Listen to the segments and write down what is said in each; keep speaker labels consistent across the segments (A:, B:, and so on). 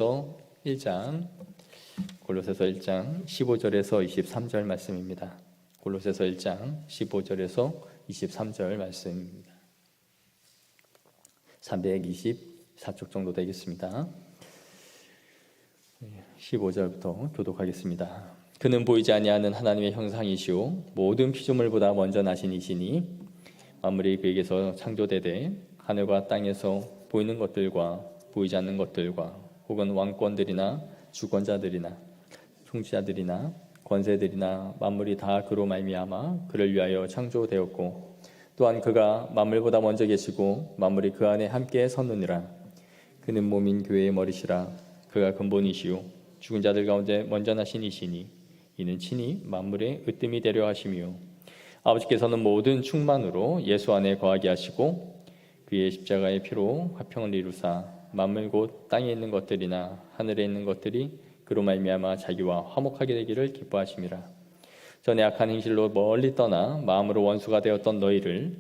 A: 1장, 골로새서 1장 15절에서 23절 말씀입니다. 골로새서 1장 15절에서 23절 말씀입니다. 324쪽 정도 되겠습니다. 15절부터 교독하겠습니다. 그는 보이지 아니하는 하나님의 형상이시오 모든 피조물보다 먼저 나신 이시니 만물이 그에게서 창조되되 하늘과 땅에서 보이는 것들과 보이지 않는 것들과 혹은 왕권들이나 주권자들이나 통치자들이나 권세들이나 만물이 다 그로 말미암아 그를 위하여 창조되었고 또한 그가 만물보다 먼저 계시고 만물이 그 안에 함께 섰느니라. 그는 몸인 교회의 머리시라. 그가 근본이시요 죽은 자들 가운데 먼저 나신 이시니 이는 친히 만물의 으뜸이 되려 하심이요 아버지께서는 모든 충만으로 예수 안에 거하게 하시고 그의 십자가의 피로 화평을 이루사 만물 곧 땅에 있는 것들이나 하늘에 있는 것들이 그로 말미암아 자기와 화목하게 되기를 기뻐하심이라. 전에 악한 행실로 멀리 떠나 마음으로 원수가 되었던 너희를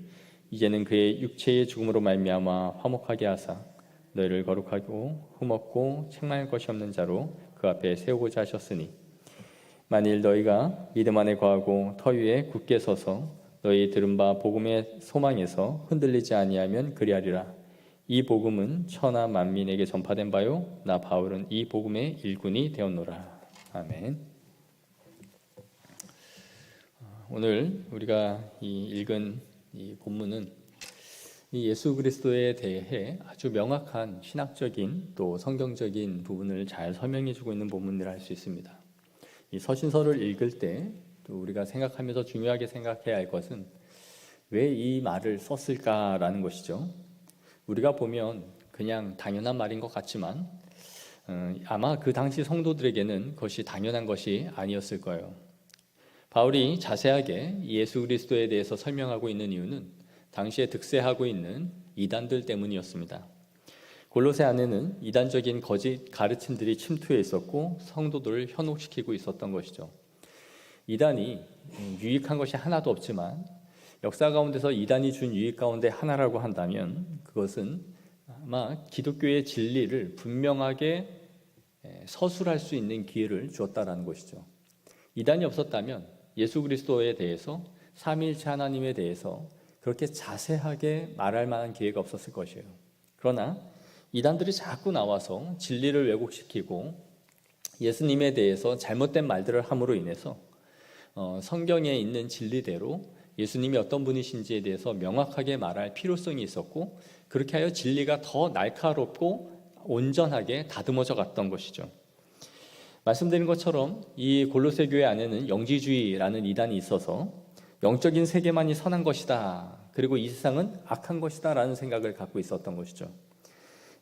A: 이제는 그의 육체의 죽음으로 말미암아 화목하게 하사 너희를 거룩하고 흠없고 책망할 것이 없는 자로 그 앞에 세우고자 하셨으니 만일 너희가 믿음 안에 거하고 터 위에 굳게 서서 너희 들은 바 복음의 소망에서 흔들리지 아니하면 그리하리라. 이 복음은 천하 만민에게 전파된 바요 나 바울은 이 복음의 일꾼이 되었노라. 아멘. 오늘 우리가 읽은 이 본문은 이 예수 그리스도에 대해 아주 명확한 신학적인 또 성경적인 부분을 잘 설명해 주고 있는 본문이라 할 수 있습니다. 이 서신서를 읽을 때 또 우리가 생각하면서 중요하게 생각해야 할 것은 왜 이 말을 썼을까라는 것이죠. 우리가 보면 그냥 당연한 말인 것 같지만 아마 그 당시 성도들에게는 그것이 당연한 것이 아니었을 거예요. 바울이 자세하게 예수 그리스도에 대해서 설명하고 있는 이유는 당시에 득세하고 있는 이단들 때문이었습니다. 골로새 안에는 이단적인 거짓 가르침들이 침투해 있었고 성도들을 현혹시키고 있었던 것이죠. 이단이 유익한 것이 하나도 없지만 역사 가운데서 이단이 준 유익 가운데 하나라고 한다면 그것은 아마 기독교의 진리를 분명하게 서술할 수 있는 기회를 주었다라는 것이죠. 이단이 없었다면 예수 그리스도에 대해서 삼위일체 하나님에 대해서 그렇게 자세하게 말할 만한 기회가 없었을 것이에요. 그러나 이단들이 자꾸 나와서 진리를 왜곡시키고 예수님에 대해서 잘못된 말들을 함으로 인해서 성경에 있는 진리대로 예수님이 어떤 분이신지에 대해서 명확하게 말할 필요성이 있었고 그렇게 하여 진리가 더 날카롭고 온전하게 다듬어져 갔던 것이죠. 말씀드린 것처럼 이 골로새 교회 안에는 영지주의라는 이단이 있어서 영적인 세계만이 선한 것이다. 그리고 이 세상은 악한 것이다 라는 생각을 갖고 있었던 것이죠.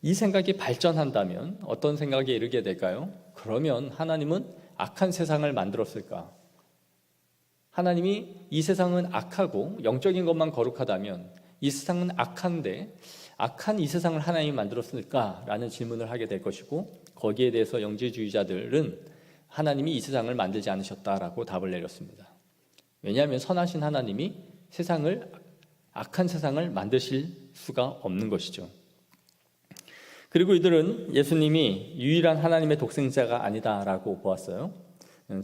A: 이 생각이 발전한다면 어떤 생각에 이르게 될까요? 그러면 하나님은 악한 세상을 만들었을까? 하나님이 이 세상은 악하고 영적인 것만 거룩하다면 이 세상은 악한데 악한 이 세상을 하나님이 만들었을까라는 질문을 하게 될 것이고 거기에 대해서 영지주의자들은 하나님이 이 세상을 만들지 않으셨다라고 답을 내렸습니다. 왜냐하면 선하신 하나님이 악한 세상을 만드실 수가 없는 것이죠. 그리고 이들은 예수님이 유일한 하나님의 독생자가 아니다라고 보았어요.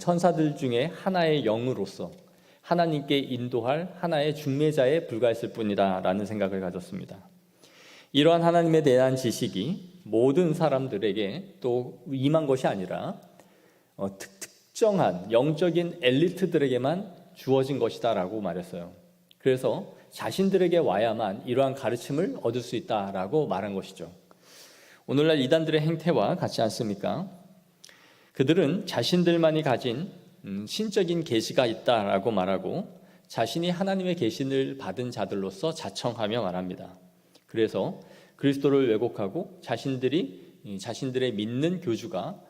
A: 천사들 중에 하나의 영으로서 하나님께 인도할 하나의 중매자에 불과했을 뿐이다 라는 생각을 가졌습니다. 이러한 하나님에 대한 지식이 모든 사람들에게 또 임한 것이 아니라 특정한 영적인 엘리트들에게만 주어진 것이다 라고 말했어요. 그래서 자신들에게 와야만 이러한 가르침을 얻을 수 있다라고 말한 것이죠. 오늘날 이단들의 행태와 같지 않습니까? 그들은 자신들만이 가진 신적인 계시가 있다라고 말하고 자신이 하나님의 계시를 받은 자들로서 자청하며 말합니다. 그래서 그리스도를 왜곡하고 자신들의 믿는 교주가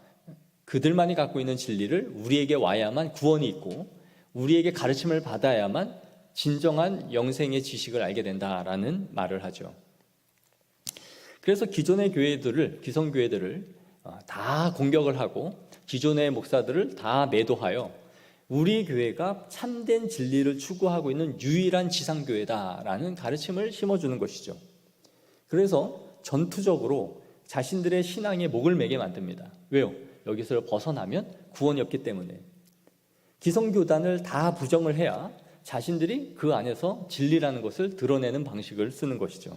A: 그들만이 갖고 있는 진리를 우리에게 와야만 구원이 있고 우리에게 가르침을 받아야만 진정한 영생의 지식을 알게 된다라는 말을 하죠. 그래서 기존의 기성교회들을 다 공격을 하고 기존의 목사들을 다 매도하여 우리 교회가 참된 진리를 추구하고 있는 유일한 지상교회다라는 가르침을 심어주는 것이죠. 그래서 전투적으로 자신들의 신앙에 목을 매게 만듭니다. 왜요? 여기서 벗어나면 구원이 없기 때문에. 기성교단을 다 부정을 해야 자신들이 그 안에서 진리라는 것을 드러내는 방식을 쓰는 것이죠.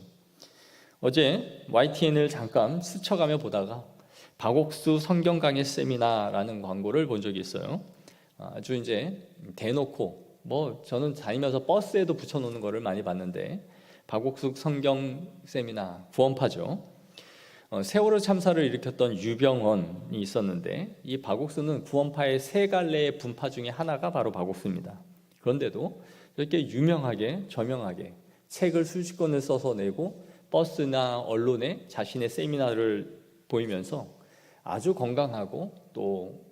A: 어제 YTN을 잠깐 스쳐가며 보다가 박옥수 성경 강의 세미나라는 광고를 본 적이 있어요. 아주 이제 대놓고 저는 다니면서 버스에도 붙여놓는 거를 많이 봤는데, 박옥수 성경 세미나 구원파죠. 세월호 참사를 일으켰던 유병헌이 있었는데, 이 박옥수는 구원파의 세 갈래의 분파 중에 하나가 바로 박옥수입니다. 그런데도 이렇게 유명하게 저명하게 책을 수십 권을 써서 내고 버스나 언론에 자신의 세미나를 보이면서 아주 건강하고 또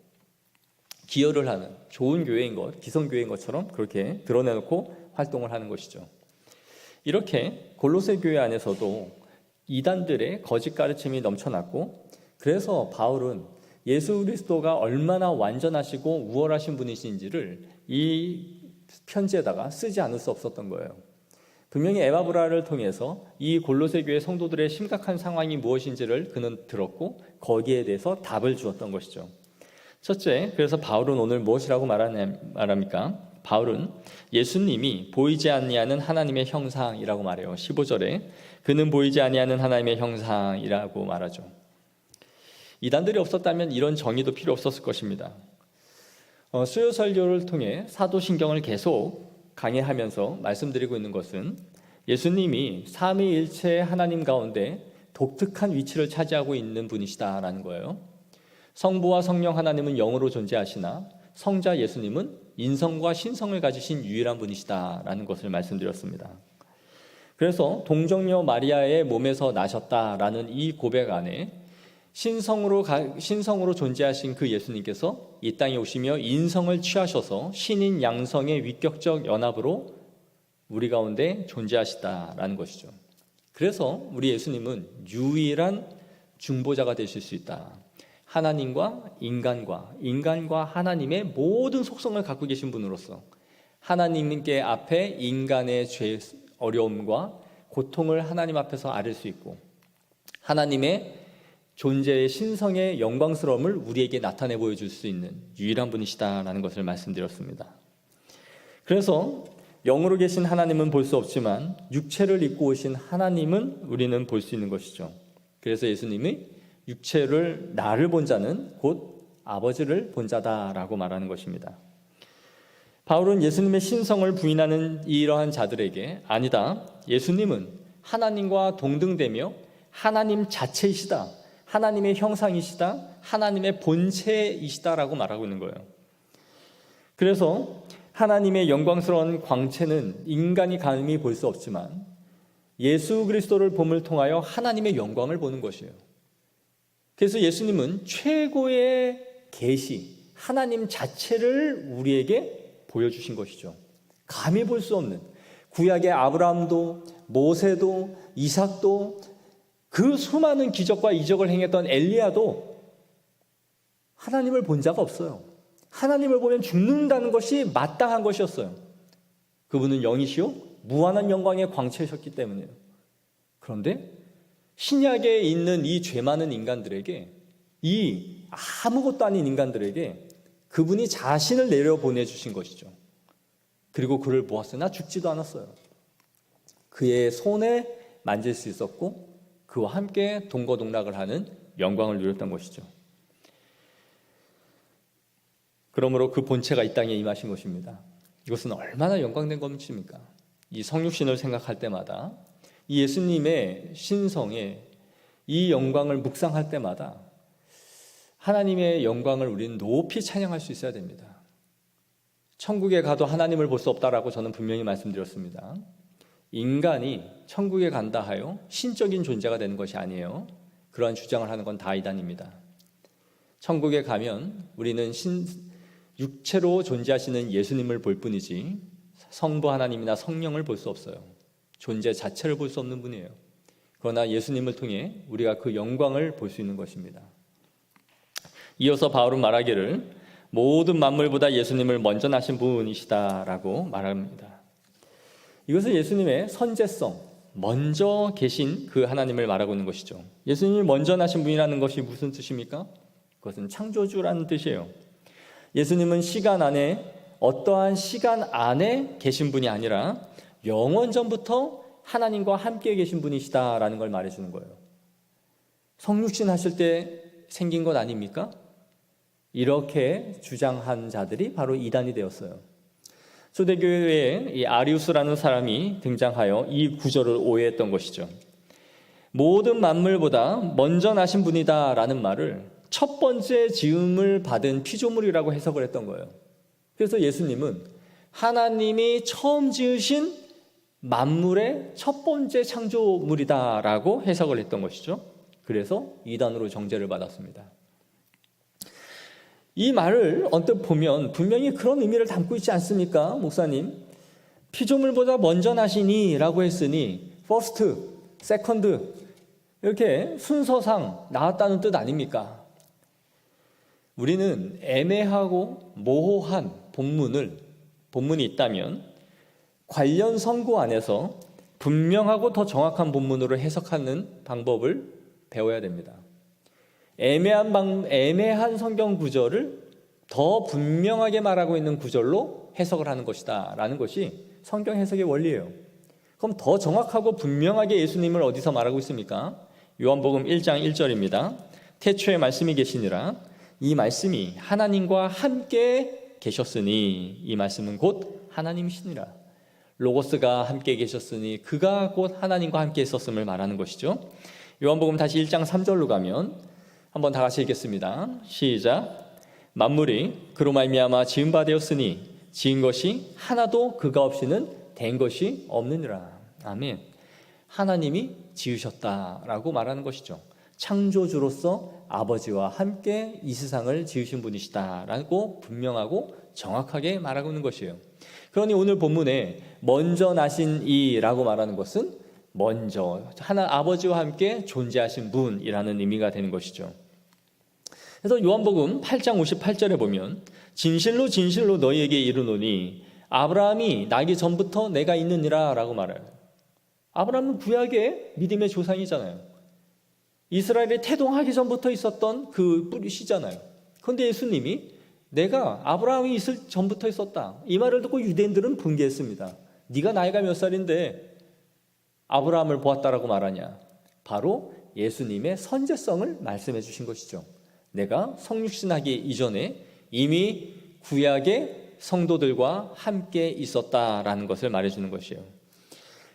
A: 기여를 하는 좋은 교회인 것, 기성교회인 것처럼 그렇게 드러내놓고 활동을 하는 것이죠. 이렇게 골로새 교회 안에서도 이단들의 거짓 가르침이 넘쳐났고, 그래서 바울은 예수 그리스도가 얼마나 완전하시고 우월하신 분이신지를 이 편지에다가 쓰지 않을 수 없었던 거예요. 분명히 에바브라를 통해서 이 골로새 교회 성도들의 심각한 상황이 무엇인지를 그는 들었고 거기에 대해서 답을 주었던 것이죠. 첫째, 그래서 바울은 오늘 무엇이라고 말합니까? 바울은 예수님이 보이지 아니하는 하나님의 형상이라고 말해요. 15절에 그는 보이지 아니하는 하나님의 형상이라고 말하죠. 이단들이 없었다면 이런 정의도 필요 없었을 것입니다. 수요 설교를 통해 사도신경을 계속 강해하면서 말씀드리고 있는 것은 예수님이 삼위일체 하나님 가운데 독특한 위치를 차지하고 있는 분이시다라는 거예요. 성부와 성령 하나님은 영으로 존재하시나 성자 예수님은 인성과 신성을 가지신 유일한 분이시다라는 것을 말씀드렸습니다. 그래서 동정녀 마리아의 몸에서 나셨다라는 이 고백 안에 신성으로 존재하신 그 예수님께서 이 땅에 오시며 인성을 취하셔서 신인 양성의 위격적 연합으로 우리 가운데 존재하시다라는 것이죠. 그래서 우리 예수님은 유일한 중보자가 되실 수 있다. 하나님과 인간과 하나님의 모든 속성을 갖고 계신 분으로서 하나님께 앞에 인간의 죄, 어려움과 고통을 하나님 앞에서 앓을 수 있고, 하나님의 존재의 신성의 영광스러움을 우리에게 나타내 보여줄 수 있는 유일한 분이시다라는 것을 말씀드렸습니다. 그래서 영으로 계신 하나님은 볼 수 없지만 육체를 입고 오신 하나님은 우리는 볼 수 있는 것이죠. 그래서 예수님이 나를 본 자는 곧 아버지를 본 자다라고 말하는 것입니다. 바울은 예수님의 신성을 부인하는 이러한 자들에게 아니다, 예수님은 하나님과 동등되며 하나님 자체이시다, 하나님의 형상이시다, 하나님의 본체이시다라고 말하고 있는 거예요. 그래서 하나님의 영광스러운 광채는 인간이 감히 볼 수 없지만 예수 그리스도를 봄을 통하여 하나님의 영광을 보는 것이에요. 그래서 예수님은 최고의 계시, 하나님 자체를 우리에게 보여주신 것이죠. 감히 볼 수 없는, 구약의 아브라함도 모세도 이삭도 그 수많은 기적과 이적을 행했던 엘리야도 하나님을 본 자가 없어요. 하나님을 보면 죽는다는 것이 마땅한 것이었어요. 그분은 영이시요 무한한 영광의 광채이셨기 때문이에요. 그런데 신약에 있는 이 죄 많은 인간들에게, 이 아무것도 아닌 인간들에게 그분이 자신을 내려보내주신 것이죠. 그리고 그를 보았으나 죽지도 않았어요. 그의 손에 만질 수 있었고 그와 함께 동거동락을 하는 영광을 누렸던 것이죠. 그러므로 그 본체가 이 땅에 임하신 것입니다. 이것은 얼마나 영광된 것입니까? 이 성육신을 생각할 때마다, 이 예수님의 신성에 이 영광을 묵상할 때마다 하나님의 영광을 우리는 높이 찬양할 수 있어야 됩니다. 천국에 가도 하나님을 볼 수 없다라고 저는 분명히 말씀드렸습니다. 인간이 천국에 간다 하여 신적인 존재가 되는 것이 아니에요. 그러한 주장을 하는 건 다 이단입니다. 천국에 가면 우리는 육체로 존재하시는 예수님을 볼 뿐이지 성부 하나님이나 성령을 볼 수 없어요. 존재 자체를 볼 수 없는 분이에요. 그러나 예수님을 통해 우리가 그 영광을 볼 수 있는 것입니다. 이어서 바울은 말하기를 모든 만물보다 예수님을 먼저 나신 분이시다라고 말합니다. 이것은 예수님의 선제성, 먼저 계신 그 하나님을 말하고 있는 것이죠. 예수님이 먼저 나신 분이라는 것이 무슨 뜻입니까? 그것은 창조주라는 뜻이에요. 예수님은 시간 안에, 어떠한 시간 안에 계신 분이 아니라 영원전부터 하나님과 함께 계신 분이시다라는 걸 말해주는 거예요. 성육신 하실 때 생긴 것 아닙니까? 이렇게 주장한 자들이 바로 이단이 되었어요. 초대교회에 이 아리우스라는 사람이 등장하여 이 구절을 오해했던 것이죠. 모든 만물보다 먼저 나신 분이다라는 말을 첫 번째 지음을 받은 피조물이라고 해석을 했던 거예요. 그래서 예수님은 하나님이 처음 지으신 만물의 첫 번째 창조물이다라고 해석을 했던 것이죠. 그래서 이단으로 정죄를 받았습니다. 이 말을 언뜻 보면 분명히 그런 의미를 담고 있지 않습니까, 목사님? 피조물보다 먼저 나시니 라고 했으니 first, second 이렇게 순서상 나왔다는 뜻 아닙니까? 우리는 애매하고 모호한 본문이 있다면 관련 성구 안에서 분명하고 더 정확한 본문으로 해석하는 방법을 배워야 됩니다. 애매한 성경 구절을 더 분명하게 말하고 있는 구절로 해석을 하는 것이다 라는 것이 성경 해석의 원리예요. 그럼 더 정확하고 분명하게 예수님을 어디서 말하고 있습니까? 요한복음 1장 1절입니다. 태초에 말씀이 계시니라. 이 말씀이 하나님과 함께 계셨으니, 이 말씀은 곧 하나님이시니라. 로고스가 함께 계셨으니 그가 곧 하나님과 함께 있었음을 말하는 것이죠. 요한복음 다시 1장 3절로 가면 한번 다 같이 읽겠습니다. 시작. 만물이 그로 말미암아 지은 바 되었으니 지은 것이 하나도 그가 없이는 된 것이 없느니라. 아멘. 하나님이 지으셨다라고 말하는 것이죠. 창조주로서 아버지와 함께 이 세상을 지으신 분이시다라고 분명하고 정확하게 말하고 있는 것이에요. 그러니 오늘 본문에 먼저 나신 이라고 말하는 것은 먼저 아버지와 함께 존재하신 분이라는 의미가 되는 것이죠. 그래서 요한복음 8장 58절에 보면 진실로 진실로 너희에게 이르노니 아브라함이 나기 전부터 내가 있느니라 라고 말해요. 아브라함은 구약의 믿음의 조상이잖아요. 이스라엘이 태동하기 전부터 있었던 그 뿌리시잖아요. 그런데 예수님이 내가 아브라함이 있을 전부터 있었다, 이 말을 듣고 유대인들은 분개했습니다. 네가 나이가 몇 살인데 아브라함을 보았다라고 말하냐? 바로 예수님의 선제성을 말씀해 주신 것이죠. 내가 성육신하기 이전에 이미 구약의 성도들과 함께 있었다라는 것을 말해주는 것이에요.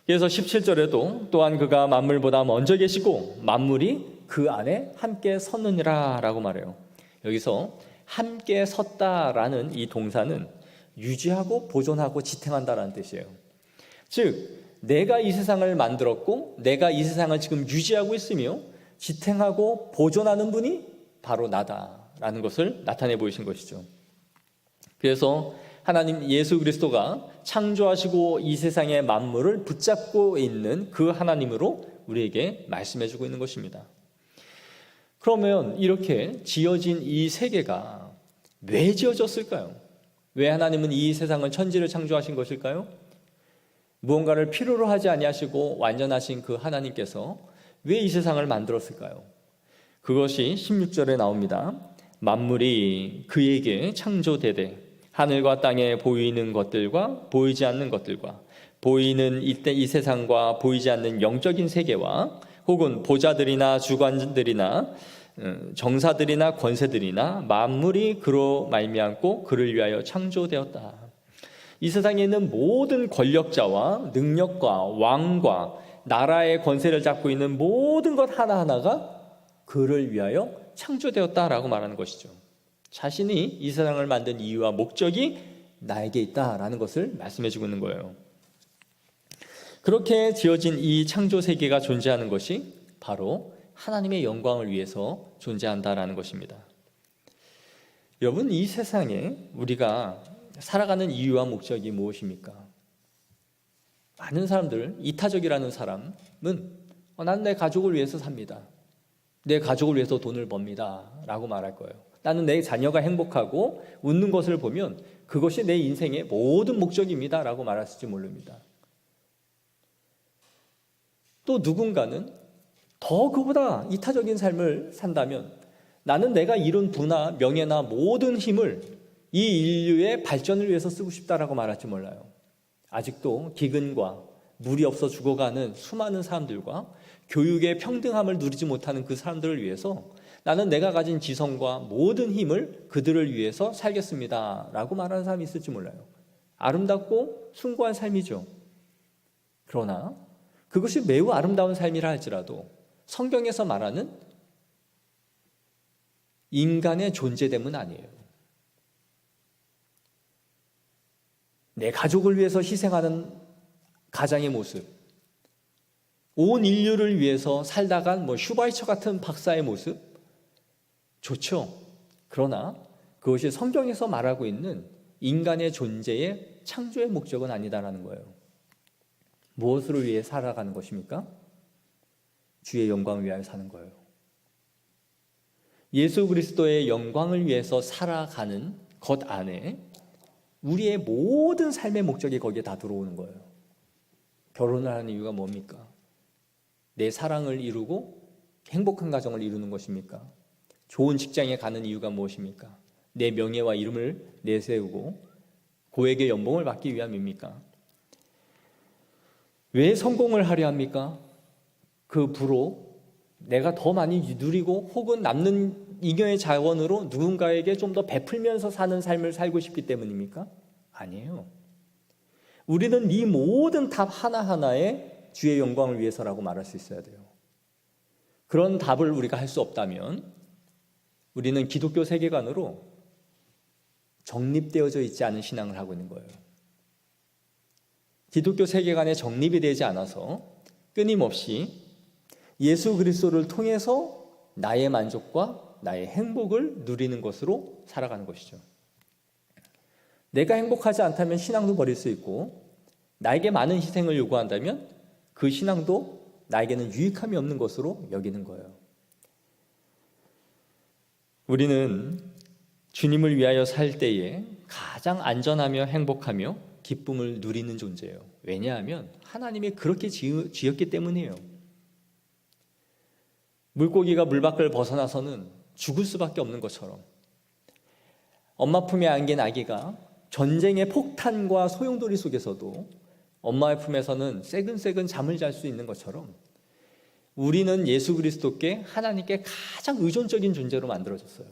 A: 그래서 17절에도 또한 그가 만물보다 먼저 계시고 만물이 그 안에 함께 섰느니라 라고 말해요. 여기서 함께 섰다라는 이 동사는 유지하고 보존하고 지탱한다라는 뜻이에요. 즉 내가 이 세상을 만들었고 내가 이 세상을 지금 유지하고 있으며 지탱하고 보존하는 분이 바로 나다라는 것을 나타내 보이신 것이죠. 그래서 하나님 예수 그리스도가 창조하시고 이 세상의 만물을 붙잡고 있는 그 하나님으로 우리에게 말씀해 주고 있는 것입니다. 그러면 이렇게 지어진 이 세계가 왜 지어졌을까요? 왜 하나님은 이 세상을 천지를 창조하신 것일까요? 무언가를 필요로 하지 아니하시고 완전하신 그 하나님께서 왜 이 세상을 만들었을까요? 그것이 16절에 나옵니다. 만물이 그에게 창조되되 하늘과 땅에 보이는 것들과 보이지 않는 것들과 보이는 이 세상과 보이지 않는 영적인 세계와 혹은 보좌들이나 주관들이나 정사들이나 권세들이나 만물이 그로 말미암고 그를 위하여 창조되었다. 이 세상에 있는 모든 권력자와 능력과 왕과 나라의 권세를 잡고 있는 모든 것 하나하나가 그를 위하여 창조되었다라고 말하는 것이죠. 자신이 이 세상을 만든 이유와 목적이 나에게 있다라는 것을 말씀해 주고 있는 거예요. 그렇게 지어진 이 창조 세계가 존재하는 것이 바로 하나님의 영광을 위해서 존재한다라는 것입니다. 여러분, 이 세상에 우리가 살아가는 이유와 목적이 무엇입니까? 많은 사람들, 이타적이라는 사람은 나는 내 가족을 위해서 삽니다. 내 가족을 위해서 돈을 법니다 라고 말할 거예요. 나는 내 자녀가 행복하고 웃는 것을 보면 그것이 내 인생의 모든 목적입니다 라고 말했을지 모릅니다. 또 누군가는 더 그보다 이타적인 삶을 산다면 나는 내가 이룬 부나 명예나 모든 힘을 이 인류의 발전을 위해서 쓰고 싶다라고 말할지 몰라요. 아직도 기근과 물이 없어 죽어가는 수많은 사람들과 교육의 평등함을 누리지 못하는 그 사람들을 위해서 나는 내가 가진 지성과 모든 힘을 그들을 위해서 살겠습니다 라고 말하는 사람이 있을지 몰라요. 아름답고 숭고한 삶이죠. 그러나 그것이 매우 아름다운 삶이라 할지라도 성경에서 말하는 인간의 존재됨은 아니에요. 내 가족을 위해서 희생하는 가장의 모습, 온 인류를 위해서 살다간 슈바이처 같은 박사의 모습, 좋죠. 그러나 그것이 성경에서 말하고 있는 인간의 존재의 창조의 목적은 아니다라는 거예요. 무엇을 위해 살아가는 것입니까? 주의 영광을 위하여 사는 거예요. 예수 그리스도의 영광을 위해서 살아가는 것 안에 우리의 모든 삶의 목적이 거기에 다 들어오는 거예요. 결혼을 하는 이유가 뭡니까? 내 사랑을 이루고 행복한 가정을 이루는 것입니까? 좋은 직장에 가는 이유가 무엇입니까? 내 명예와 이름을 내세우고 고액의 연봉을 받기 위함입니까? 왜 성공을 하려 합니까? 그 부로 내가 더 많이 누리고 혹은 남는 잉여의 자원으로 누군가에게 좀 더 베풀면서 사는 삶을 살고 싶기 때문입니까? 아니에요. 우리는 이 모든 답 하나하나에 주의 영광을 위해서라고 말할 수 있어야 돼요. 그런 답을 우리가 할 수 없다면 우리는 기독교 세계관으로 정립되어져 있지 않은 신앙을 하고 있는 거예요. 기독교 세계관에 정립이 되지 않아서 끊임없이 예수 그리스도를 통해서 나의 만족과 나의 행복을 누리는 것으로 살아가는 것이죠. 내가 행복하지 않다면 신앙도 버릴 수 있고 나에게 많은 희생을 요구한다면 그 신앙도 나에게는 유익함이 없는 것으로 여기는 거예요. 우리는 주님을 위하여 살 때에 가장 안전하며 행복하며 기쁨을 누리는 존재예요. 왜냐하면 하나님이 그렇게 지었기 때문이에요. 물고기가 물 밖을 벗어나서는 죽을 수밖에 없는 것처럼 엄마 품에 안긴 아기가 전쟁의 폭탄과 소용돌이 속에서도 엄마의 품에서는 새근새근 잠을 잘 수 있는 것처럼 우리는 예수 그리스도께 하나님께 가장 의존적인 존재로 만들어졌어요.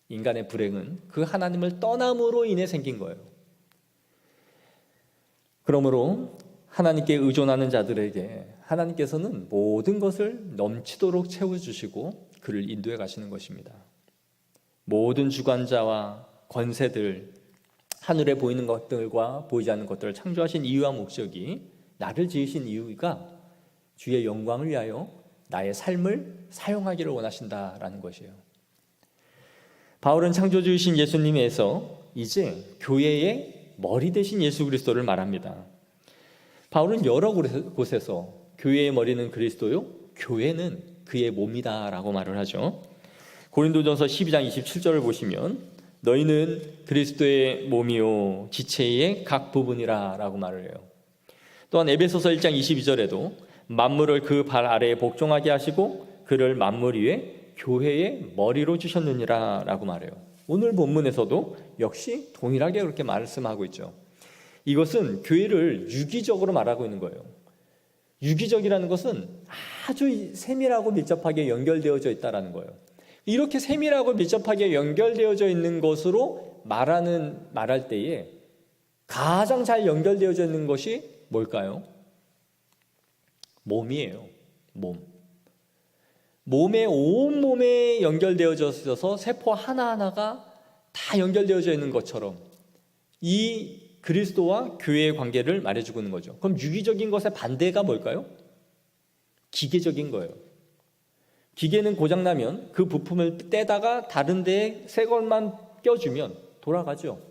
A: 인간의 불행은 그 하나님을 떠남으로 인해 생긴 거예요. 그러므로 하나님께 의존하는 자들에게 하나님께서는 모든 것을 넘치도록 채워주시고 그를 인도해 가시는 것입니다. 모든 주관자와 권세들, 하늘에 보이는 것들과 보이지 않는 것들을 창조하신 이유와 목적이 나를 지으신 이유가 주의 영광을 위하여 나의 삶을 사용하기를 원하신다라는 것이에요. 바울은 창조주이신 예수님에서 이제 교회의 머리 되신 예수 그리스도를 말합니다. 바울은 여러 곳에서 교회의 머리는 그리스도요, 교회는 그의 몸이다 라고 말을 하죠. 고린도전서 12장 27절을 보시면 너희는 그리스도의 몸이요 지체의 각 부분이라 라고 말을 해요. 또한 에베소서 1장 22절에도 만물을 그 발 아래에 복종하게 하시고 그를 만물 위에 교회의 머리로 주셨느니라 라고 말해요. 오늘 본문에서도 역시 동일하게 그렇게 말씀하고 있죠. 이것은 교회를 유기적으로 말하고 있는 거예요. 유기적이라는 것은 아주 세밀하고 밀접하게 연결되어져 있다는 거예요. 이렇게 세밀하고 밀접하게 연결되어져 있는 것으로 말할 때에 가장 잘 연결되어져 있는 것이 뭘까요? 몸이에요. 몸에 온몸에 연결되어져서 세포 하나하나가 다 연결되어져 있는 것처럼 이 그리스도와 교회의 관계를 말해주고 있는 거죠. 그럼 유기적인 것의 반대가 뭘까요? 기계적인 거예요. 기계는 고장나면 그 부품을 떼다가 다른 데에 새 것만 껴주면 돌아가죠.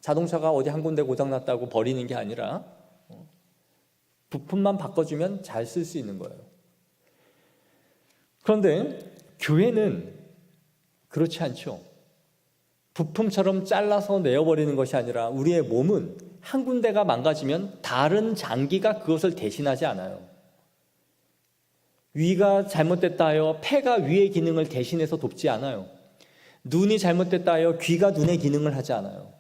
A: 자동차가 어디 한 군데 고장났다고 버리는 게 아니라 부품만 바꿔주면 잘 쓸 수 있는 거예요. 그런데 교회는 그렇지 않죠. 부품처럼 잘라서 내어버리는 것이 아니라 우리의 몸은 한 군데가 망가지면 다른 장기가 그것을 대신하지 않아요. 위가 잘못됐다 하여 폐가 위의 기능을 대신해서 돕지 않아요. 눈이 잘못됐다 하여 귀가 눈의 기능을 하지 않아요.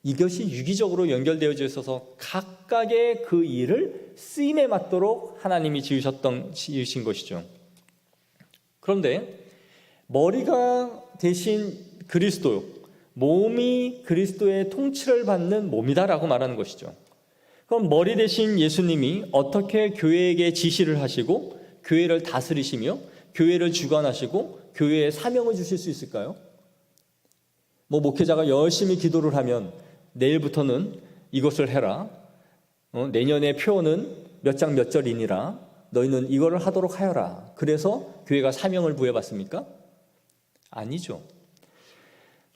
A: 이것이 유기적으로 연결되어져 있어서 각각의 그 일을 쓰임에 맞도록 하나님이 지으신 것이죠. 그런데 머리가 대신 그리스도, 몸이 그리스도의 통치를 받는 몸이다라고 말하는 것이죠. 그럼 머리 대신 예수님이 어떻게 교회에게 지시를 하시고 교회를 다스리시며 교회를 주관하시고 교회에 사명을 주실 수 있을까요? 목회자가 열심히 기도를 하면 내일부터는 이것을 해라. 내년의 표어는 몇 장 몇 절이니라. 너희는 이거를 하도록 하여라. 그래서 교회가 사명을 부여받습니까? 아니죠.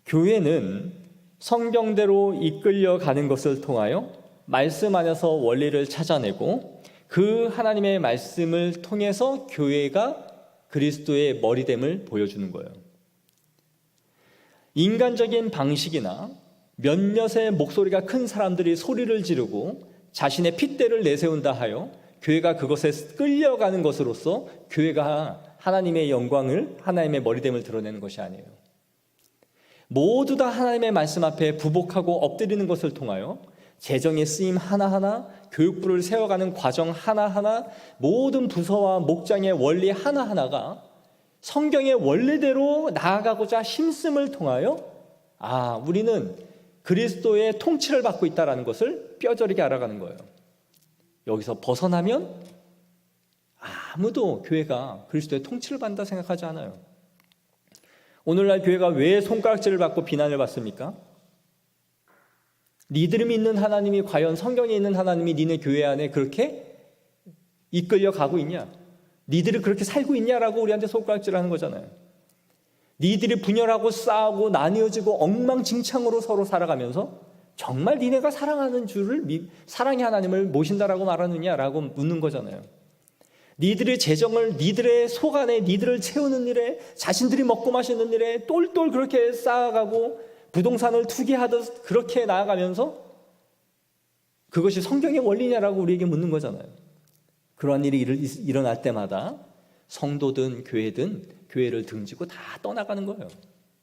A: 교회는 성경대로 이끌려가는 것을 통하여 말씀 안에서 원리를 찾아내고 그 하나님의 말씀을 통해서 교회가 그리스도의 머리됨을 보여주는 거예요. 인간적인 방식이나 몇몇의 목소리가 큰 사람들이 소리를 지르고 자신의 핏대를 내세운다 하여 교회가 그것에 끌려가는 것으로서 교회가 하나님의 영광을, 하나님의 머리됨을 드러내는 것이 아니에요. 모두 다 하나님의 말씀 앞에 부복하고 엎드리는 것을 통하여 재정의 쓰임 하나하나, 교육부를 세워가는 과정 하나하나, 모든 부서와 목장의 원리 하나하나가 성경의 원리대로 나아가고자 힘씀을 통하여 우리는 그리스도의 통치를 받고 있다는 것을 뼈저리게 알아가는 거예요. 여기서 벗어나면 아무도 교회가 그리스도의 통치를 받는다 생각하지 않아요. 오늘날 교회가 왜 손가락질을 받고 비난을 받습니까? 니들이 믿는 하나님이 과연 성경에 있는 하나님이 니네 교회 안에 그렇게 이끌려 가고 있냐? 니들이 그렇게 살고 있냐라고 우리한테 손가락질을 하는 거잖아요. 니들이 분열하고 싸우고 나뉘어지고 엉망진창으로 서로 살아가면서 정말 니네가 사랑하는 주를, 사랑의 하나님을 모신다라고 말하느냐라고 묻는 거잖아요. 니들의 재정을 니들의 속 안에 니들을 채우는 일에, 자신들이 먹고 마시는 일에 똘똘 그렇게 쌓아가고 부동산을 투기하듯 그렇게 나아가면서 그것이 성경의 원리냐라고 우리에게 묻는 거잖아요. 그러한 일이 일어날 때마다 성도든 교회든 교회를 등지고 다 떠나가는 거예요.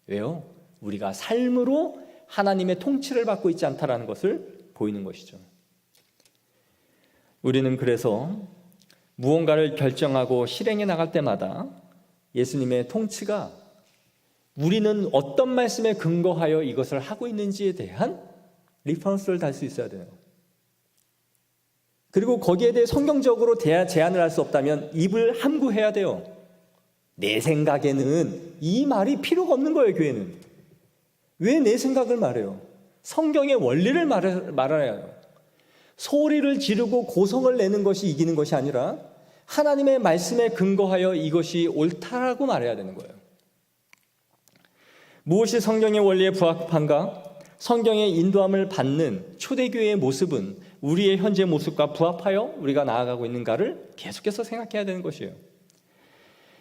A: 왜요? 우리가 삶으로 하나님의 통치를 받고 있지 않다라는 것을 보이는 것이죠. 우리는 그래서 무언가를 결정하고 실행해 나갈 때마다 예수님의 통치가 우리는 어떤 말씀에 근거하여 이것을 하고 있는지에 대한 리퍼런스를 달 수 있어야 돼요. 그리고 거기에 대해 성경적으로 제안을 할 수 없다면 입을 함구해야 돼요. 내 생각에는 이 말이 필요가 없는 거예요. 교회는 왜 내 생각을 말해요? 성경의 원리를 말해야 해요. 소리를 지르고 고성을 내는 것이 이기는 것이 아니라 하나님의 말씀에 근거하여 이것이 옳다라고 말해야 되는 거예요. 무엇이 성경의 원리에 부합한가? 성경의 인도함을 받는 초대교회의 모습은 우리의 현재 모습과 부합하여 우리가 나아가고 있는가를 계속해서 생각해야 되는 것이에요.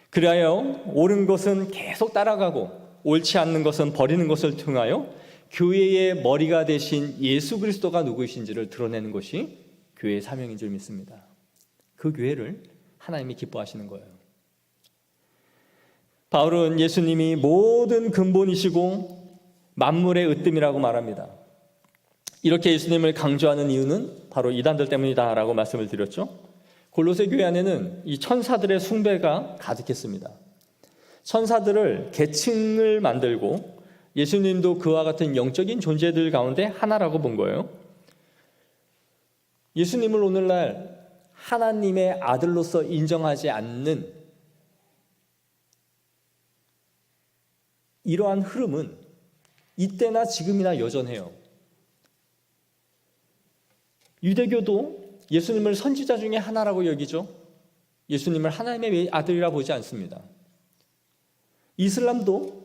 A: 그리하여 옳은 것은 계속 따라가고 옳지 않는 것은 버리는 것을 통하여 교회의 머리가 되신 예수 그리스도가 누구이신지를 드러내는 것이 교회의 사명인 줄 믿습니다. 그 교회를 하나님이 기뻐하시는 거예요. 바울은 예수님이 모든 근본이시고 만물의 으뜸이라고 말합니다. 이렇게 예수님을 강조하는 이유는 바로 이단들 때문이다라고 말씀을 드렸죠. 골로새 교회 안에는 이 천사들의 숭배가 가득했습니다. 천사들을 계층을 만들고 예수님도 그와 같은 영적인 존재들 가운데 하나라고 본 거예요. 예수님을 오늘날 하나님의 아들로서 인정하지 않는 이러한 흐름은 이때나 지금이나 여전해요. 유대교도 예수님을 선지자 중에 하나라고 여기죠. 예수님을 하나님의 아들이라 보지 않습니다. 이슬람도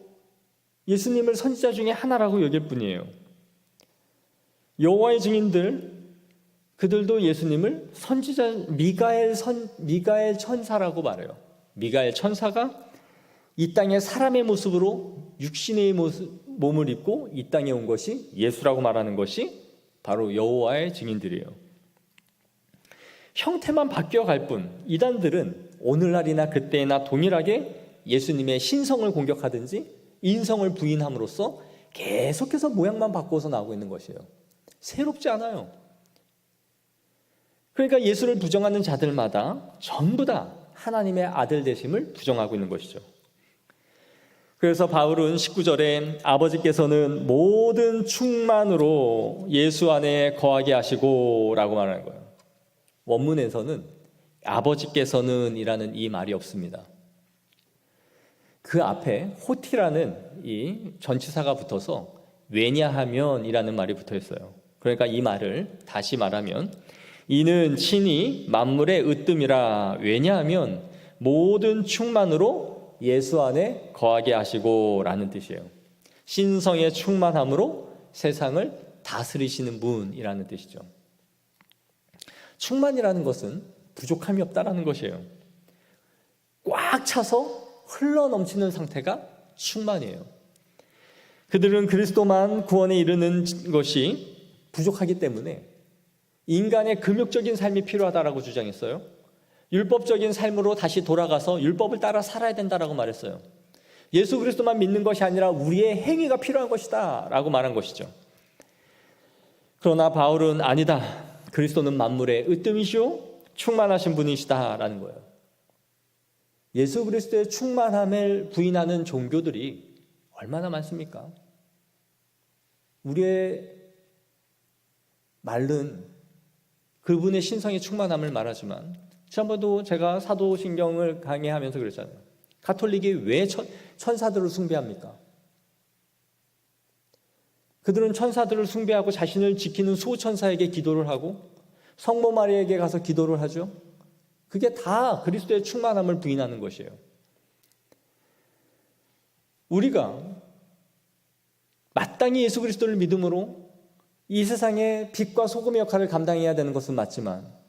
A: 예수님을 선지자 중에 하나라고 여길 뿐이에요. 여호와의 증인들, 그들도 예수님을 선지자 미가엘 천사라고 말해요. 미가엘 천사가 이 땅의 사람의 모습으로 육신의 몸을 입고 이 땅에 온 것이 예수라고 말하는 것이 바로 여호와의 증인들이에요. 형태만 바뀌어갈 뿐 이단들은 오늘날이나 그때나 동일하게 예수님의 신성을 공격하든지 인성을 부인함으로써 계속해서 모양만 바꿔서 나오고 있는 것이에요. 새롭지 않아요. 그러니까 예수를 부정하는 자들마다 전부 다 하나님의 아들 되심을 부정하고 있는 것이죠. 그래서 바울은 19절에 아버지께서는 모든 충만으로 예수 안에 거하게 하시고 라고 말하는 거예요. 원문에서는 아버지께서는 이라는 이 말이 없습니다. 그 앞에 호티라는 이 전치사가 붙어서 왜냐하면 이라는 말이 붙어 있어요. 그러니까 이 말을 다시 말하면 이는 친히 만물의 으뜸이라 왜냐하면 모든 충만으로 예수 안에 거하게 하시고 라는 뜻이에요. 신성의 충만함으로 세상을 다스리시는 분이라는 뜻이죠. 충만이라는 것은 부족함이 없다라는 것이에요. 꽉 차서 흘러넘치는 상태가 충만이에요. 그들은 그리스도만 구원에 이르는 것이 부족하기 때문에 인간의 금욕적인 삶이 필요하다라고 주장했어요. 율법적인 삶으로 다시 돌아가서 율법을 따라 살아야 된다라고 말했어요. 예수 그리스도만 믿는 것이 아니라 우리의 행위가 필요한 것이다 라고 말한 것이죠. 그러나 바울은 아니다. 그리스도는 만물의 으뜸이시오 충만하신 분이시다 라는 거예요. 예수 그리스도의 충만함을 부인하는 종교들이 얼마나 많습니까? 우리의 말은 그분의 신성의 충만함을 말하지만 지난번도 제가 사도신경을 강의하면서 그랬잖아요. 가톨릭이 왜 천사들을 숭배합니까? 그들은 천사들을 숭배하고 자신을 지키는 수호천사에게 기도를 하고 성모 마리아에게 가서 기도를 하죠. 그게 다 그리스도의 충만함을 부인하는 것이에요. 우리가 마땅히 예수 그리스도를 믿음으로 이 세상의 빛과 소금의 역할을 감당해야 되는 것은 맞지만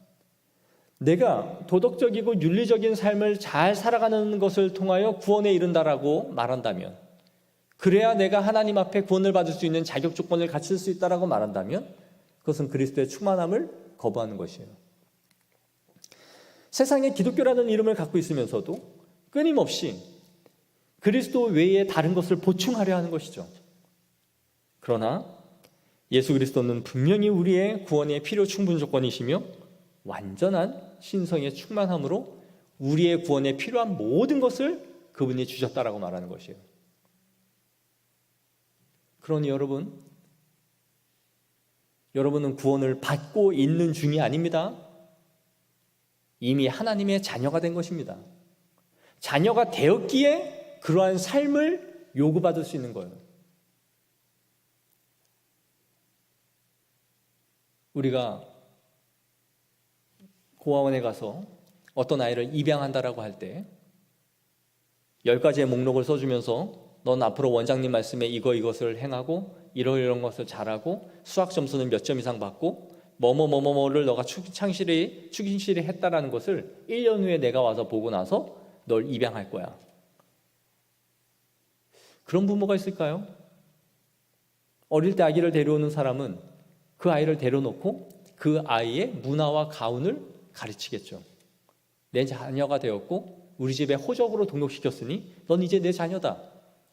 A: 내가 도덕적이고 윤리적인 삶을 잘 살아가는 것을 통하여 구원에 이른다라고 말한다면, 그래야 내가 하나님 앞에 구원을 받을 수 있는 자격 조건을 갖출 수 있다라고 말한다면 그것은 그리스도의 충만함을 거부하는 것이에요. 세상에 기독교라는 이름을 갖고 있으면서도 끊임없이 그리스도 외에 다른 것을 보충하려 하는 것이죠. 그러나 예수 그리스도는 분명히 우리의 구원의 필요 충분 조건이시며 완전한 신성의 충만함으로 우리의 구원에 필요한 모든 것을 그분이 주셨다라고 말하는 것이에요. 그러니 여러분은 구원을 받고 있는 중이 아닙니다. 이미 하나님의 자녀가 된 것입니다. 자녀가 되었기에 그러한 삶을 요구받을 수 있는 거예요. 우리가 고아원에 가서 어떤 아이를 입양한다라고 할 때 10가지의 목록을 써주면서 넌 앞으로 원장님 말씀에 이것을 행하고 이런 것을 잘하고 수학 점수는 몇 점 이상 받고 뭐를 너가 충실히 했다라는 것을 1년 후에 내가 와서 보고 나서 널 입양할 거야. 그런 부모가 있을까요? 어릴 때 아기를 데려오는 사람은 그 아이를 데려놓고 그 아이의 문화와 가운을 가르치겠죠. 내 자녀가 되었고 우리 집에 호적으로 등록시켰으니 넌 이제 내 자녀다.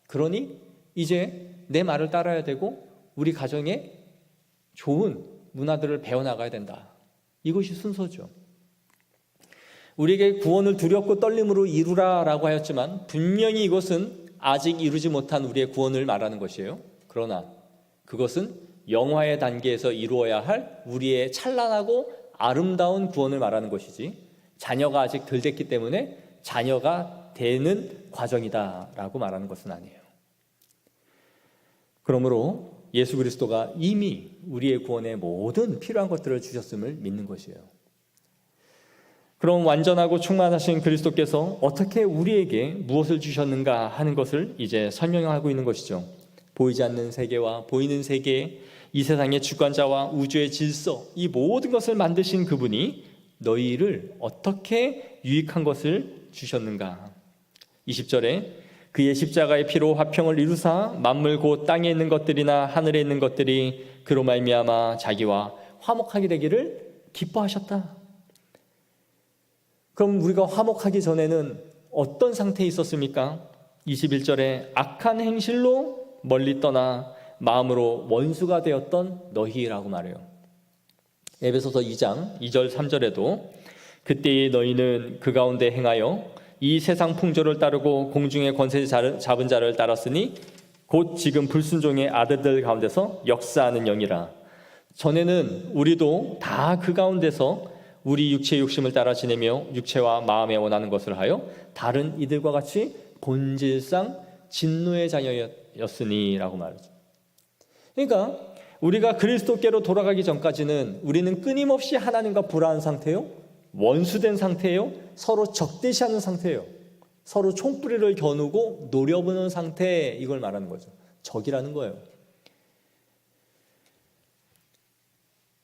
A: 그러니 이제 내 말을 따라야 되고 우리 가정에 좋은 문화들을 배워나가야 된다. 이것이 순서죠. 우리에게 구원을 두렵고 떨림으로 이루라라고 하였지만 분명히 이것은 아직 이루지 못한 우리의 구원을 말하는 것이에요. 그러나 그것은 영화의 단계에서 이루어야 할 우리의 찬란하고 아름다운 구원을 말하는 것이지 자녀가 아직 덜 됐기 때문에 자녀가 되는 과정이다라고 말하는 것은 아니에요. 그러므로 예수 그리스도가 이미 우리의 구원에 모든 필요한 것들을 주셨음을 믿는 것이에요. 그럼 완전하고 충만하신 그리스도께서 어떻게 우리에게 무엇을 주셨는가 하는 것을 이제 설명하고 있는 것이죠. 보이지 않는 세계와 보이는 세계, 이 세상의 주관자와 우주의 질서, 이 모든 것을 만드신 그분이 너희를 어떻게 유익한 것을 주셨는가. 20절에 그의 십자가의 피로 화평을 이루사 만물 곧 땅에 있는 것들이나 하늘에 있는 것들이 그로 말미암아 자기와 화목하게 되기를 기뻐하셨다. 그럼 우리가 화목하기 전에는 어떤 상태에 있었습니까? 21절에 악한 행실로 멀리 떠나 마음으로 원수가 되었던 너희라고 말해요. 에베소서 2장 2절 3절에도 그때의 너희는 그 가운데 행하여 이 세상 풍조를 따르고 공중의 권세 잡은 자를 따랐으니 곧 지금 불순종의 아들들 가운데서 역사하는 영이라. 전에는 우리도 다 그 가운데서 우리 육체의 욕심을 따라 지내며 육체와 마음에 원하는 것을 하여 다른 이들과 같이 본질상 진노의 자녀였으니 라고 말하죠. 그러니까 우리가 그리스도께로 돌아가기 전까지는 우리는 끊임없이 하나님과 불화한 상태요, 원수된 상태예요, 서로 적대시하는 상태예요. 서로 총뿌리를 겨누고 노려보는 상태, 이걸 말하는 거죠. 적이라는 거예요.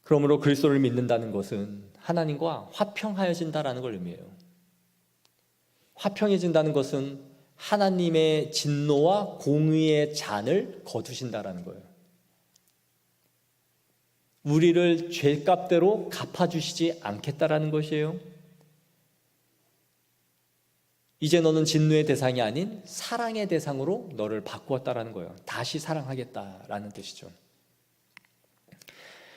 A: 그러므로 그리스도를 믿는다는 것은 하나님과 화평하여진다라는 걸 의미해요. 화평해진다는 것은 하나님의 진노와 공의의 잔을 거두신다라는 거예요. 우리를 죄값대로 갚아주시지 않겠다라는 것이에요. 이제 너는 진노의 대상이 아닌 사랑의 대상으로 너를 바꾸었다라는 거예요. 다시 사랑하겠다라는 뜻이죠.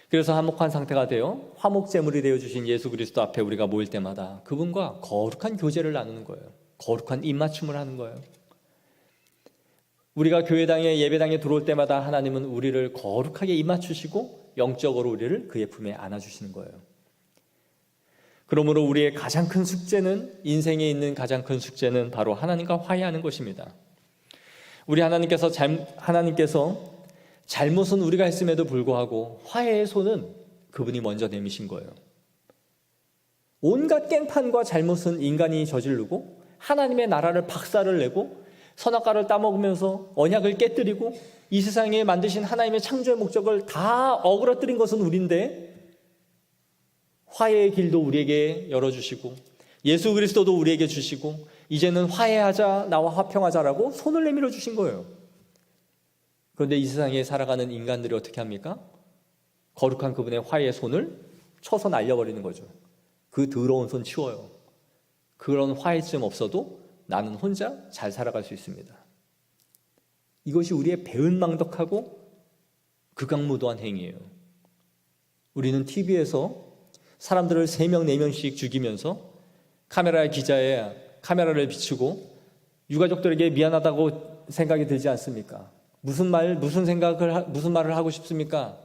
A: 그래서 화목한 상태가 되어 화목제물이 되어주신 예수 그리스도 앞에 우리가 모일 때마다 그분과 거룩한 교제를 나누는 거예요. 거룩한 입맞춤을 하는 거예요. 우리가 교회당에 예배당에 들어올 때마다 하나님은 우리를 거룩하게 입맞추시고 영적으로 우리를 그의 품에 안아주시는 거예요. 그러므로 우리의 가장 큰 숙제는, 인생에 있는 가장 큰 숙제는 바로 하나님과 화해하는 것입니다. 우리 하나님께서 잘못은 우리가 했음에도 불구하고 화해의 손은 그분이 먼저 내미신 거예요. 온갖 깽판과 잘못은 인간이 저지르고 하나님의 나라를 박살을 내고 선악과를 따먹으면서 언약을 깨뜨리고 이 세상에 만드신 하나님의 창조의 목적을 다 어그러뜨린 것은 우리인데, 화해의 길도 우리에게 열어주시고 예수 그리스도도 우리에게 주시고 이제는 화해하자, 나와 화평하자라고 손을 내밀어 주신 거예요. 그런데 이 세상에 살아가는 인간들이 어떻게 합니까? 거룩한 그분의 화해의 손을 쳐서 날려버리는 거죠. 그 더러운 손 치워요. 그런 화해쯤 없어도 나는 혼자 잘 살아갈 수 있습니다. 이것이 우리의 배은망덕하고 극악무도한 행위예요. 우리는 TV에서 사람들을 3명, 4명씩 죽이면서 카메라의 기자에 카메라를 비추고 유가족들에게 미안하다고 생각이 들지 않습니까? 무슨 말을 하고 싶습니까?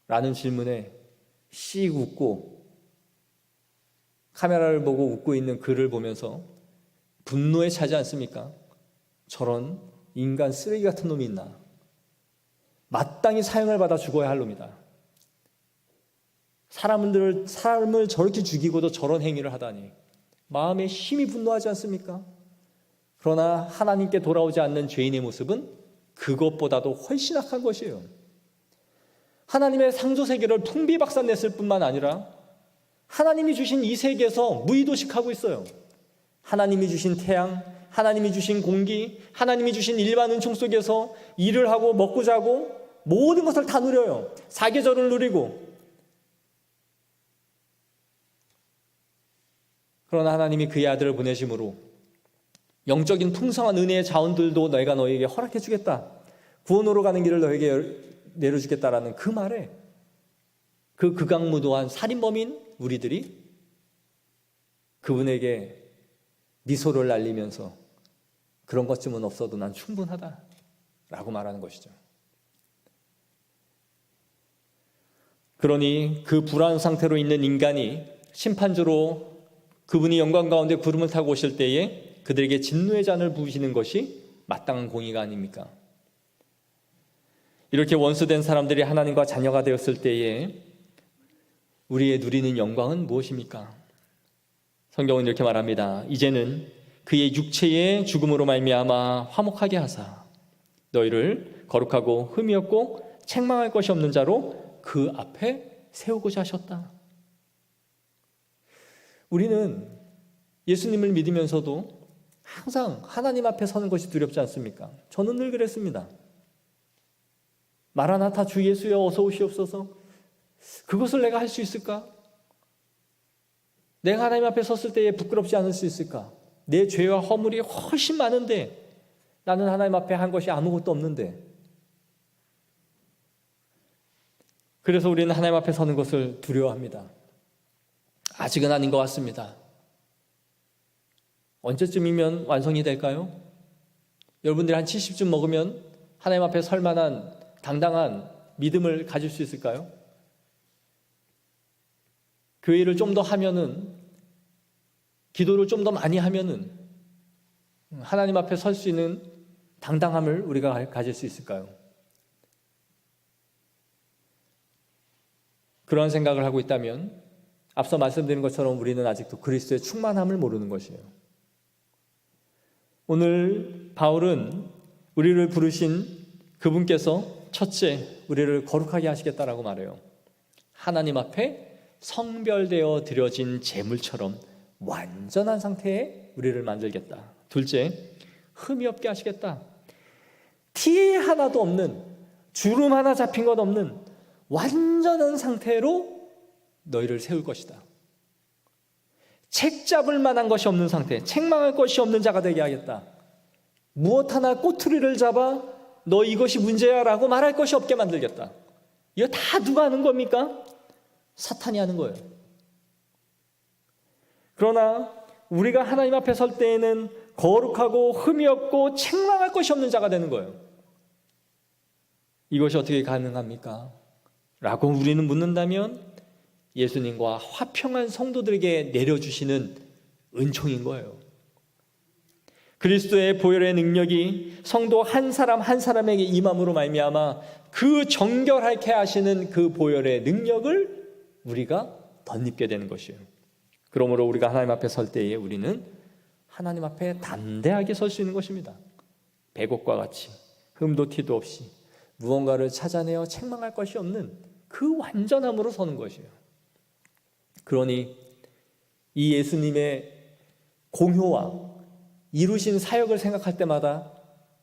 A: 라는 질문에 씩 웃고 카메라를 보고 웃고 있는 그를 보면서 분노에 차지 않습니까? 저런 인간 쓰레기 같은 놈이 있나? 마땅히 사형을 받아 죽어야 할 놈이다. 사람을 저렇게 죽이고도 저런 행위를 하다니 마음에 심히 분노하지 않습니까? 그러나 하나님께 돌아오지 않는 죄인의 모습은 그것보다도 훨씬 악한 것이에요. 하나님의 상조세계를 풍비박산냈을 뿐만 아니라 하나님이 주신 이 세계에서 무의도식하고 있어요. 하나님이 주신 태양, 하나님이 주신 공기, 하나님이 주신 일반 은총 속에서 일을 하고 먹고 자고 모든 것을 다 누려요. 사계절을 누리고. 그러나 하나님이 그의 아들을 보내심으로 영적인 풍성한 은혜의 자원들도 내가 너에게 허락해 주겠다, 구원으로 가는 길을 너에게 내려주겠다라는 그 말에 그 극악무도한 살인범인 우리들이 그분에게 미소를 날리면서 그런 것쯤은 없어도 난 충분하다 라고 말하는 것이죠. 그러니 그 불안 상태로 있는 인간이 심판주로 그분이 영광 가운데 구름을 타고 오실 때에 그들에게 진노의 잔을 부으시는 것이 마땅한 공의가 아닙니까? 이렇게 원수된 사람들이 하나님과 자녀가 되었을 때에 우리의 누리는 영광은 무엇입니까? 성경은 이렇게 말합니다. 이제는 그의 육체의 죽음으로 말미암아 화목하게 하사 너희를 거룩하고 흠이 없고 책망할 것이 없는 자로 그 앞에 세우고자 하셨다. 우리는 예수님을 믿으면서도 항상 하나님 앞에 서는 것이 두렵지 않습니까? 저는 늘 그랬습니다. 마라나타 주 예수여 어서 오시옵소서. 그것을 내가 할 수 있을까? 내가 하나님 앞에 섰을 때에 부끄럽지 않을 수 있을까? 내 죄와 허물이 훨씬 많은데 나는 하나님 앞에 한 것이 아무것도 없는데. 그래서 우리는 하나님 앞에 서는 것을 두려워합니다. 아직은 아닌 것 같습니다. 언제쯤이면 완성이 될까요? 여러분들이 한 70쯤 먹으면 하나님 앞에 설 만한 당당한 믿음을 가질 수 있을까요? 교회를 좀 더 하면은, 기도를 좀 더 많이 하면은 하나님 앞에 설 수 있는 당당함을 우리가 가질 수 있을까요? 그런 생각을 하고 있다면 앞서 말씀드린 것처럼 우리는 아직도 그리스도의 충만함을 모르는 것이에요. 오늘 바울은 우리를 부르신 그분께서 첫째, 우리를 거룩하게 하시겠다라고 말해요. 하나님 앞에 성별되어 드려진 제물처럼 완전한 상태에 우리를 만들겠다. 둘째, 흠이 없게 하시겠다. 티 하나도 없는, 주름 하나 잡힌 것 없는 완전한 상태로 너희를 세울 것이다. 책 잡을 만한 것이 없는 상태, 책망할 것이 없는 자가 되게 하겠다. 무엇 하나 꼬투리를 잡아 너 이것이 문제야 라고 말할 것이 없게 만들겠다. 이거 다 누가 하는 겁니까? 사탄이 하는 거예요. 그러나 우리가 하나님 앞에 설 때에는 거룩하고 흠이 없고 책망할 것이 없는 자가 되는 거예요. 이것이 어떻게 가능합니까? 라고 우리는 묻는다면 예수님과 화평한 성도들에게 내려주시는 은총인 거예요. 그리스도의 보혈의 능력이 성도 한 사람 한 사람에게 임함으로 말미암아 그 정결하게 하시는 그 보혈의 능력을 우리가 덧입게 되는 것이에요. 그러므로 우리가 하나님 앞에 설 때에 우리는 하나님 앞에 담대하게 설 수 있는 것입니다. 백옥과 같이 흠도 티도 없이 무언가를 찾아내어 책망할 것이 없는 그 완전함으로 서는 것이에요. 그러니 이 예수님의 공효와 이루신 사역을 생각할 때마다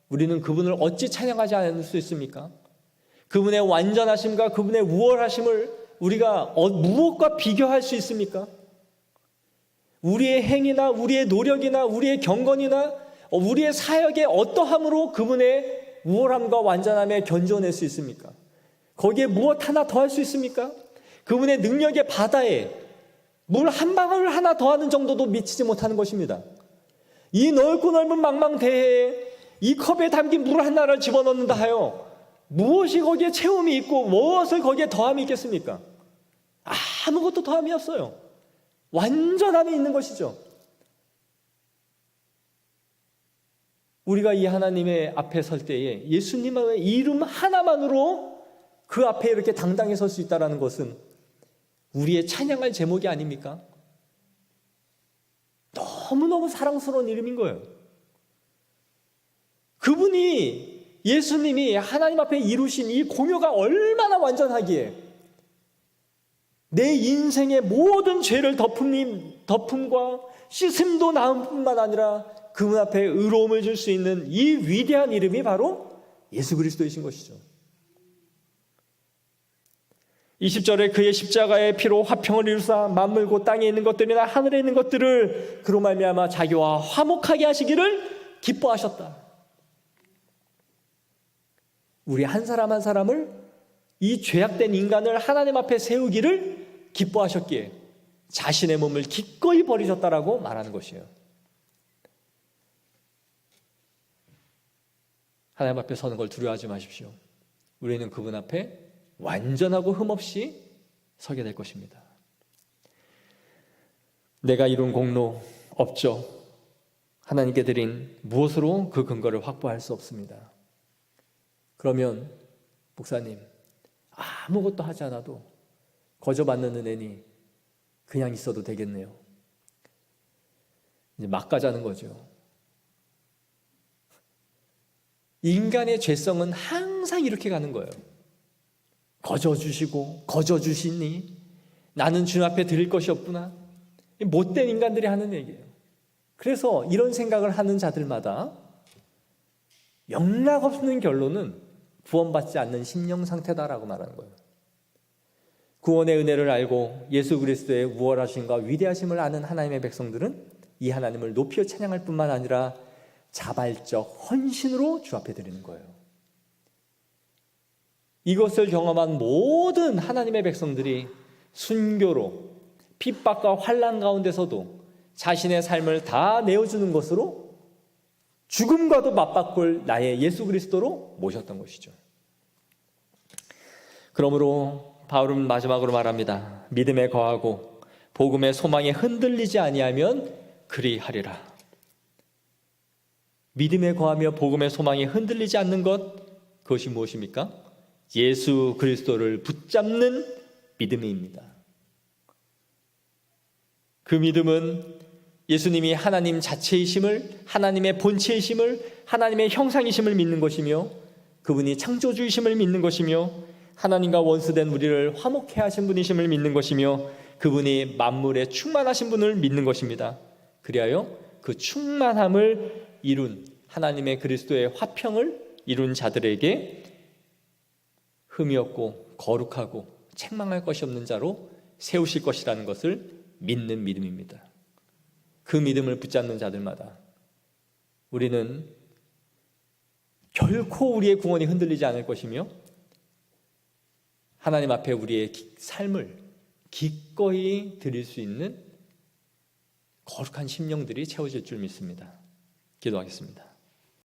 A: 우리는 그분을 어찌 찬양하지 않을 수 있습니까? 그분의 완전하심과 그분의 우월하심을 우리가 무엇과 비교할 수 있습니까? 우리의 행위나 우리의 노력이나 우리의 경건이나 우리의 사역의 어떠함으로 그분의 우월함과 완전함에 견뎌낼 수 있습니까? 거기에 무엇 하나 더 할 수 있습니까? 그분의 능력의 바다에 물 한 방울 하나 더하는 정도도 미치지 못하는 것입니다. 이 넓고 넓은 망망대해에 이 컵에 담긴 물 하나를 집어넣는다 하여 무엇이 거기에 채움이 있고 무엇을 거기에 더함이 있겠습니까? 아무것도 더함이 없어요. 완전함이 있는 것이죠. 우리가 이 하나님의 앞에 설 때에 예수님의 이름 하나만으로 그 앞에 이렇게 당당히 설 수 있다는 것은 우리의 찬양할 제목이 아닙니까? 너무너무 사랑스러운 이름인 거예요. 그분이, 예수님이 하나님 앞에 이루신 이 공효가 얼마나 완전하기에 내 인생의 모든 죄를 덮음과 씻음도 나은 뿐만 아니라 그분 앞에 의로움을 줄 수 있는 이 위대한 이름이 바로 예수 그리스도이신 것이죠. 20절에 그의 십자가의 피로 화평을 이루사 만물고 땅에 있는 것들이나 하늘에 있는 것들을 그로 말미암아 자기와 화목하게 하시기를 기뻐하셨다. 우리 한 사람 한 사람을, 이 죄악된 인간을 하나님 앞에 세우기를 기뻐하셨기에 자신의 몸을 기꺼이 버리셨다라고 말하는 것이에요. 하나님 앞에 서는 걸 두려워하지 마십시오. 우리는 그분 앞에 완전하고 흠없이 서게 될 것입니다. 내가 이룬 공로 없죠. 하나님께 드린 무엇으로 그 근거를 확보할 수 없습니다. 그러면 목사님, 아무것도 하지 않아도 거저 받는 은혜니 그냥 있어도 되겠네요. 이제 막 가자는 거죠. 인간의 죄성은 항상 이렇게 가는 거예요. 거저 주시고 거저 주시니 나는 주님 앞에 드릴 것이 없구나. 못된 인간들이 하는 얘기예요. 그래서 이런 생각을 하는 자들마다 영락 없는 결론은 구원받지 않는 심령 상태다라고 말하는 거예요. 구원의 은혜를 알고 예수 그리스도의 우월하심과 위대하심을 아는 하나님의 백성들은 이 하나님을 높여 찬양할 뿐만 아니라 자발적 헌신으로 주 앞에 드리는 거예요. 이것을 경험한 모든 하나님의 백성들이 순교로 핍박과 환난 가운데서도 자신의 삶을 다 내어주는 것으로 죽음과도 맞바꿀 나의 예수 그리스도로 모셨던 것이죠. 그러므로 바울은 마지막으로 말합니다. 믿음에 거하고 복음의 소망에 흔들리지 아니하면 그리하리라. 믿음에 거하며 복음의 소망에 흔들리지 않는 것, 그것이 무엇입니까? 예수 그리스도를 붙잡는 믿음입니다. 그 믿음은 예수님이 하나님 자체이심을, 하나님의 본체이심을, 하나님의 형상이심을 믿는 것이며, 그분이 창조주이심을 믿는 것이며, 하나님과 원수된 우리를 화목해 하신 분이심을 믿는 것이며, 그분이 만물에 충만하신 분을 믿는 것입니다. 그리하여 그 충만함을 이룬 하나님의 그리스도의 화평을 이룬 자들에게 흠이 없고 거룩하고 책망할 것이 없는 자로 세우실 것이라는 것을 믿는 믿음입니다. 그 믿음을 붙잡는 자들마다 우리는 결코 우리의 구원이 흔들리지 않을 것이며 하나님 앞에 우리의 삶을 기꺼이 드릴 수 있는 거룩한 심령들이 채워질 줄 믿습니다. 기도하겠습니다.